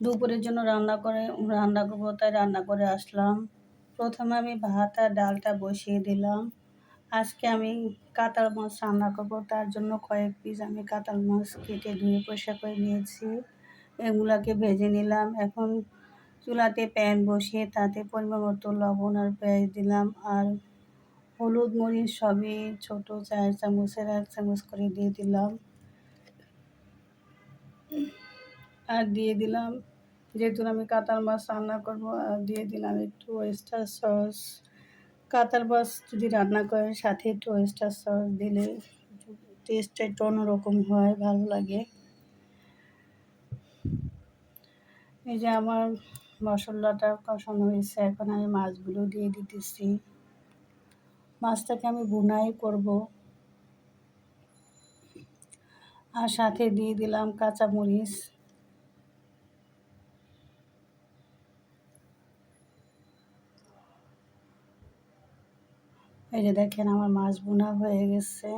দুপুরের জন্য রান্না করবো, তাই রান্না করে আসলাম। প্রথমে আমি ভাত আর ডালটা বসিয়ে দিলাম। আজকে আমি কাতল মাছ রান্না করবো, তার জন্য কয়েক পিস আমি কাতল মাছ কেটে ধুয়ে পরিষ্কার করে নিয়েছি। এগুলাকে ভেজে নিলাম। এখন চুলাতে প্যান বসিয়ে তাতে পরিমাণ মতো লবণ আর পেঁয়াজ দিলাম, আর হলুদ মরিচ সবই ছোট 4 চামচের 1 চামচ করে দিয়ে দিলাম। আর দিয়ে দিলাম, যেহেতু আমি কাতল মাছ রান্না করবো, আর দিয়ে দিলাম একটু ওয়েস্টার সস। কাতল মাছ যদি রান্না করেন সাথে একটু ওয়েস্টার সস দিলে টেস্টটা একটু অন্যরকম হয়, ভালো লাগে। এই যে আমার মশলাটা কষানো হয়েছে, এখন আমি মাছগুলো দিয়ে দিতেছি। মাছটাকে আমি ভুনাই করব, আর সাথে দিয়ে দিলাম কাঁচামরিচ। এই যে দেখেন আমার মাছ ভুনা হয়ে গেছে।